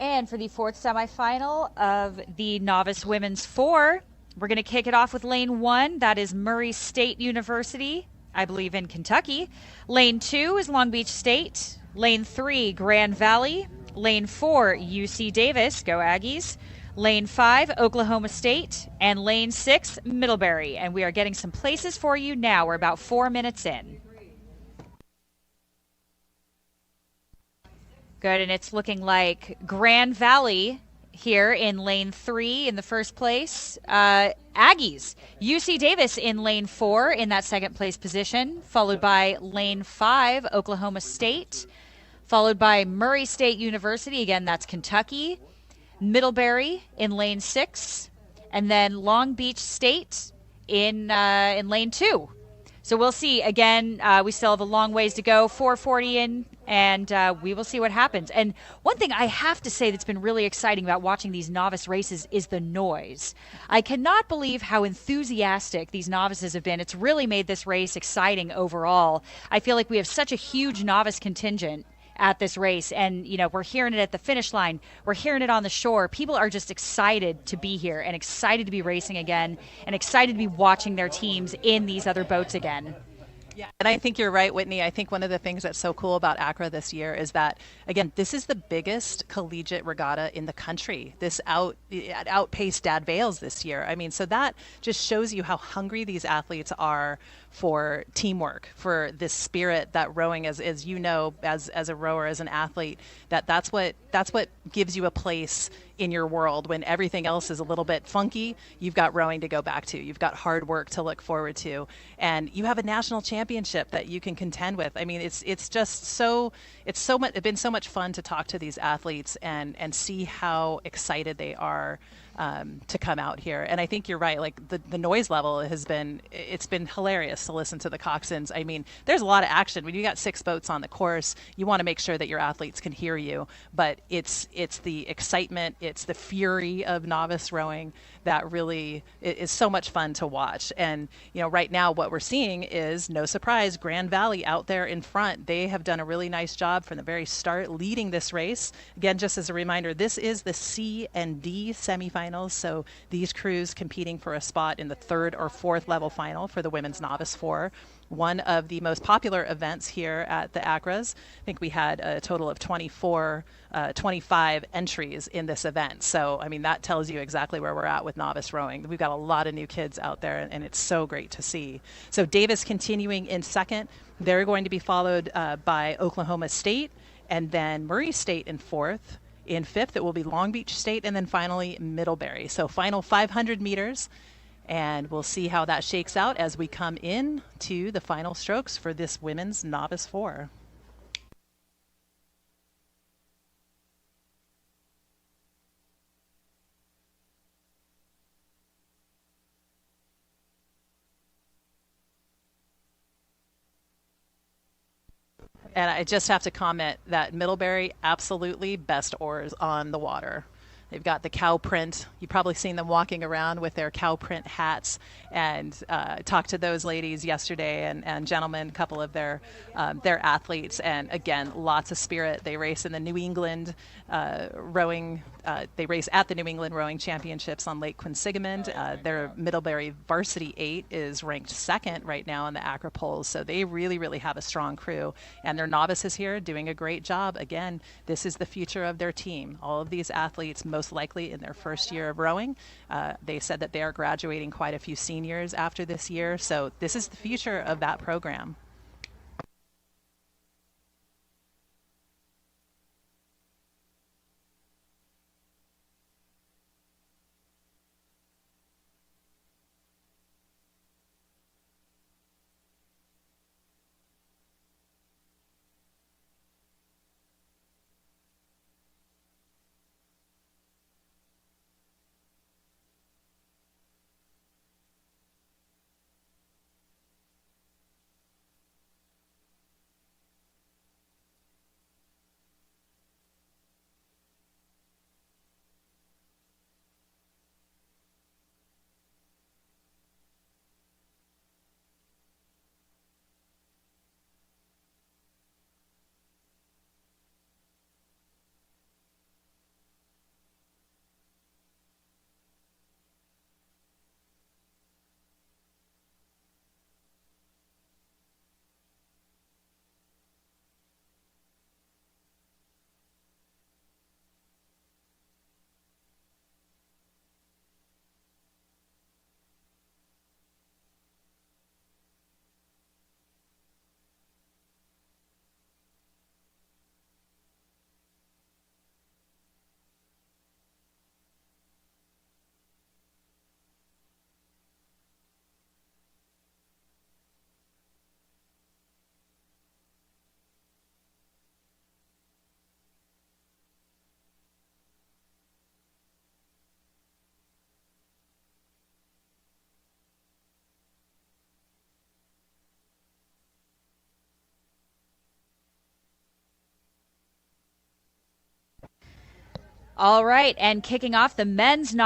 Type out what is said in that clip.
And for the fourth semifinal of the Novice Women's 4, we're going to kick it off with lane 1. That is Murray State University, I believe in Kentucky. Lane 2 is Long Beach State. Lane 3, Grand Valley. Lane 4, UC Davis, go Aggies. Lane 5, Oklahoma State. And lane 6, Middlebury. And we are getting some places for you now. We're about 4 minutes in. Good, and it's looking like Grand Valley here in lane 3 in the first place. Aggies, UC Davis in lane 4 in that second place position, followed by lane 5, Oklahoma State, followed by Murray State University, again, that's Kentucky, Middlebury in lane 6, and then Long Beach State in lane 2. So we'll see. Again, we still have a long ways to go, 4:40 in, and we will see what happens. And one thing I have to say that's been really exciting about watching these novice races is the noise. I cannot believe how enthusiastic these novices have been. It's really made this race exciting overall. I feel like we have such a huge novice contingent at this race, and we're hearing it at the finish line, we're hearing it on the shore. People are just excited to be here and excited to be racing again and excited to be watching their teams in these other boats again. Yeah, and I think you're right, Whitney. I think one of the things that's so cool about ACRA this year is that, again, this is the biggest collegiate regatta in the country. It outpaced Dad Vales this year. I mean, so that just shows you how hungry these athletes are for teamwork, for this spirit that rowing, as you know, as a rower, as an athlete, that's what gives you a place in your world when everything else is a little bit funky. You've got rowing to go back to. You've got hard work to look forward to, and you have a national championship that you can contend with. I mean, it's been so much fun to talk to these athletes and see how excited they are to come out here. And I think you're right. Like the noise level it's been hilarious to listen to the coxswains. I mean, there's a lot of action. When you got 6 boats on the course, you want to make sure that your athletes can hear you. But it's the excitement, it's the fury of novice rowing that really is so much fun to watch. And right now what we're seeing is, no surprise, Grand Valley out there in front. They have done a really nice job from the very start leading this race. Again, just as a reminder, this is the C and D semifinals, so these crews competing for a spot in the 3rd or 4th level final for the women's novice 4. One of the most popular events here at the ACRAs. I think we had a total of 25 entries in this event. So, I mean, that tells you exactly where we're at with novice rowing. We've got a lot of new kids out there, and it's so great to see. So Davis continuing in 2nd. They're going to be followed by Oklahoma State, and then Murray State in 4th. In 5th, it will be Long Beach State, and then finally Middlebury. So final 500 meters. And we'll see how that shakes out as we come in to the final strokes for this women's novice 4. And I just have to comment that Middlebury, absolutely best oars on the water. They've got the cow print. You've probably seen them walking around with their cow print hats, and talked to those ladies yesterday and gentlemen, a couple of their athletes. And again, lots of spirit. They race in the New England rowing. They race at the New England Rowing Championships on Lake Quinsigamond. Their Middlebury Varsity 8 is ranked 2nd right now in the ACRA polls. So they really, really have a strong crew. And their novices here doing a great job. Again, this is the future of their team. All of these athletes, most likely in their first year of rowing. They said that they are graduating quite a few seniors after this year. So this is the future of that program. All right, and kicking off the men's novice